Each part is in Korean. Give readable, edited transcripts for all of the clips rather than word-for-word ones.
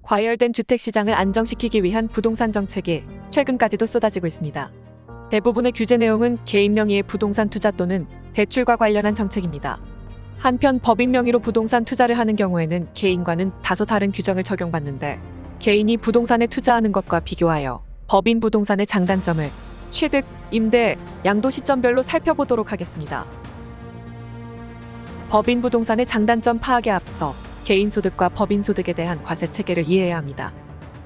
과열된 주택시장을 안정시키기 위한 부동산 정책이 최근까지도 쏟아지고 있습니다. 대부분의 규제 내용은 개인 명의의 부동산 투자 또는 대출과 관련한 정책입니다. 한편 법인 명의로 부동산 투자를 하는 경우에는 개인과는 다소 다른 규정을 적용받는데, 개인이 부동산에 투자하는 것과 비교하여 법인 부동산의 장단점을 취득, 임대, 양도 시점별로 살펴보도록 하겠습니다. 법인 부동산의 장단점 파악에 앞서 개인소득과 법인소득에 대한 과세체계를 이해해야 합니다.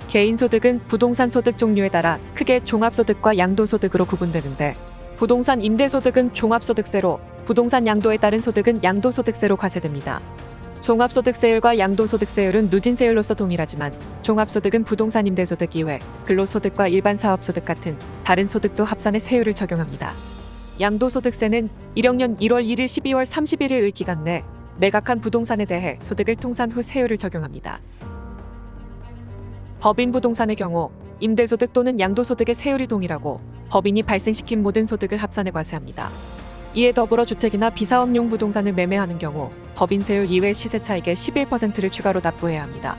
개인소득은 부동산 소득 종류에 따라 크게 종합소득과 양도소득으로 구분되는데, 부동산 임대소득은 종합소득세로, 부동산 양도에 따른 소득은 양도소득세로 과세됩니다. 종합소득세율과 양도소득세율은 누진세율로서 동일하지만, 종합소득은 부동산 임대소득 이외 근로소득과 일반 사업소득 같은 다른 소득도 합산해 세율을 적용합니다. 양도소득세는 1학년 1월 1일 12월 31일의 기간 내 매각한 부동산에 대해 소득을 통산 후 세율을 적용합니다. 법인 부동산의 경우 임대소득 또는 양도소득의 세율이 동일하고 법인이 발생시킨 모든 소득을 합산해 과세합니다. 이에 더불어 주택이나 비사업용 부동산을 매매하는 경우 법인 세율 이외 시세 차익의 11%를 추가로 납부해야 합니다.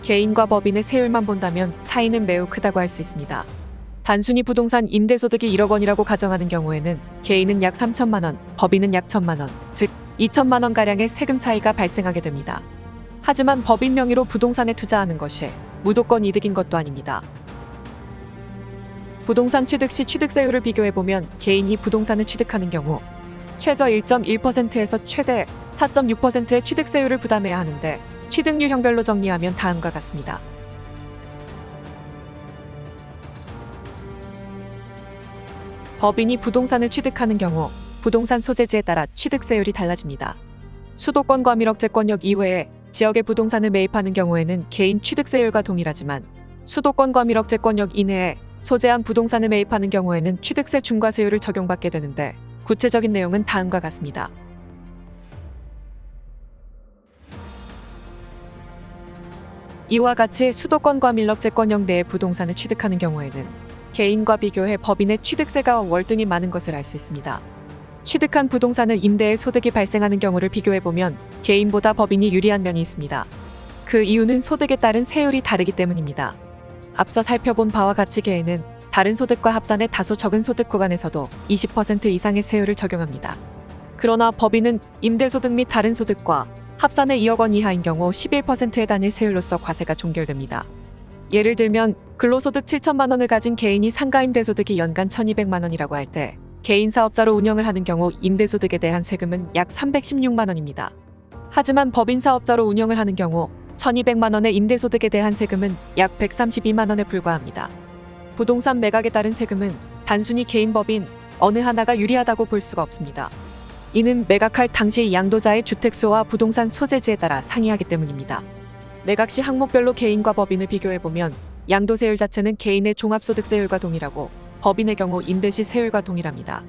개인과 법인의 세율만 본다면 차이는 매우 크다고 할 수 있습니다. 단순히 부동산 임대소득이 1억 원이라고 가정하는 경우에는 개인은 약 3천만 원, 법인은 약 1천만 원, 즉 2천만 원가량의 세금 차이가 발생하게 됩니다. 하지만 법인 명의로 부동산에 투자하는 것이 무조건 이득인 것도 아닙니다. 부동산 취득 시 취득세율을 비교해보면 개인이 부동산을 취득하는 경우 최저 1.1%에서 최대 4.6%의 취득세율을 부담해야 하는데, 취득유형별로 정리하면 다음과 같습니다. 법인이 부동산을 취득하는 경우 부동산 소재지에 따라 취득세율이 달라집니다. 수도권과 밀억제권역 이외에 지역의 부동산을 매입하는 경우에는 개인 취득세율과 동일하지만, 수도권과 밀억제권역 이내에 소재한 부동산을 매입하는 경우에는 취득세 중과세율을 적용받게 되는데, 구체적인 내용은 다음과 같습니다. 이와 같이 수도권과 밀락제권역 내의 부동산을 취득하는 경우에는 개인과 비교해 법인의 취득세가 월등히 많은 것을 알 수 있습니다. 취득한 부동산을 임대해 소득이 발생하는 경우를 비교해보면 개인보다 법인이 유리한 면이 있습니다. 그 이유는 소득에 따른 세율이 다르기 때문입니다. 앞서 살펴본 바와 같이 개인은 다른 소득과 합산해 다소 적은 소득 구간에서도 20% 이상의 세율을 적용합니다. 그러나 법인은 임대소득 및 다른 소득과 합산해 2억 원 이하인 경우 11%의 단일 세율로서 과세가 종결됩니다. 예를 들면 근로소득 7천만 원을 가진 개인이 상가임대소득이 연간 1,200만 원이라고 할 때, 개인 사업자로 운영을 하는 경우 임대소득에 대한 세금은 약 316만 원입니다. 하지만 법인 사업자로 운영을 하는 경우 1,200만 원의 임대소득에 대한 세금은 약 132만 원에 불과합니다. 부동산 매각에 따른 세금은 단순히 개인 법인 어느 하나가 유리하다고 볼 수가 없습니다. 이는 매각할 당시 양도자의 주택수와 부동산 소재지에 따라 상이하기 때문입니다. 매각 시 항목별로 개인과 법인을 비교해보면 양도세율 자체는 개인의 종합소득세율과 동일하고 법인의 경우 임대시 세율과 동일합니다.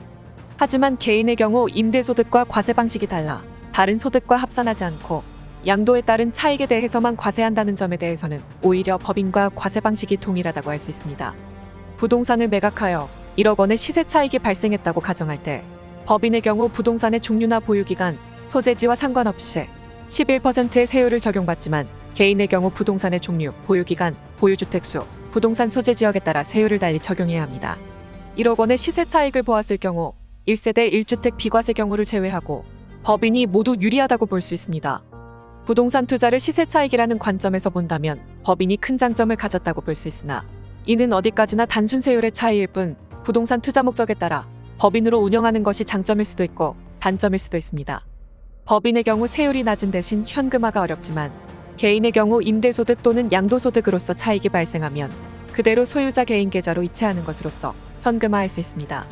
하지만 개인의 경우 임대소득과 과세 방식이 달라 다른 소득과 합산하지 않고 양도에 따른 차익에 대해서만 과세한다는 점에 대해서는 오히려 법인과 과세 방식이 동일하다고 할 수 있습니다. 부동산을 매각하여 1억 원의 시세 차익이 발생했다고 가정할 때, 법인의 경우 부동산의 종류나 보유기간, 소재지와 상관없이 11%의 세율을 적용받지만, 개인의 경우 부동산의 종류, 보유기간, 보유주택수, 부동산 소재지역에 따라 세율을 달리 적용해야 합니다. 1억 원의 시세 차익을 보았을 경우 1세대 1주택 비과세 경우를 제외하고 법인이 모두 유리하다고 볼 수 있습니다. 부동산 투자를 시세 차익이라는 관점에서 본다면 법인이 큰 장점을 가졌다고 볼 수 있으나, 이는 어디까지나 단순 세율의 차이일 뿐 부동산 투자 목적에 따라 법인으로 운영하는 것이 장점일 수도 있고 단점일 수도 있습니다. 법인의 경우 세율이 낮은 대신 현금화가 어렵지만, 개인의 경우 임대소득 또는 양도소득으로서 차익이 발생하면 그대로 소유자 개인 계좌로 이체하는 것으로서 현금화할 수 있습니다.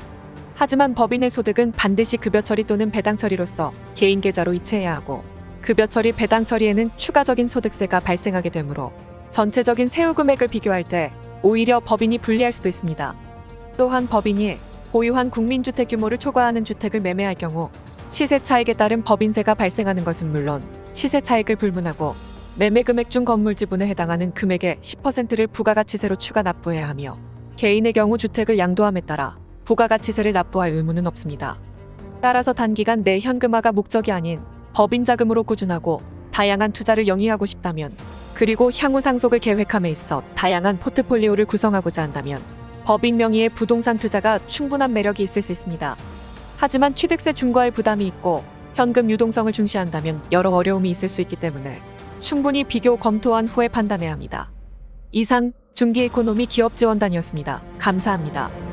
하지만 법인의 소득은 반드시 급여 처리 또는 배당 처리로서 개인 계좌로 이체해야 하고, 급여 처리, 배당 처리에는 추가적인 소득세가 발생하게 되므로 전체적인 세후 금액을 비교할 때 오히려 법인이 불리할 수도 있습니다. 또한 법인이 보유한 국민주택 규모를 초과하는 주택을 매매할 경우 시세 차익에 따른 법인세가 발생하는 것은 물론, 시세 차익을 불문하고 매매 금액 중 건물 지분에 해당하는 금액의 10%를 부가가치세로 추가 납부해야 하며, 개인의 경우 주택을 양도함에 따라 부가가치세를 납부할 의무는 없습니다. 따라서 단기간 내 현금화가 목적이 아닌 법인 자금으로 꾸준하고 다양한 투자를 영위하고 싶다면, 그리고 향후 상속을 계획함에 있어 다양한 포트폴리오를 구성하고자 한다면 법인 명의의 부동산 투자가 충분한 매력이 있을 수 있습니다. 하지만 취득세 중과의 부담이 있고 현금 유동성을 중시한다면 여러 어려움이 있을 수 있기 때문에 충분히 비교 검토한 후에 판단해야 합니다. 이상 중기에코노미 기업지원단이었습니다. 감사합니다.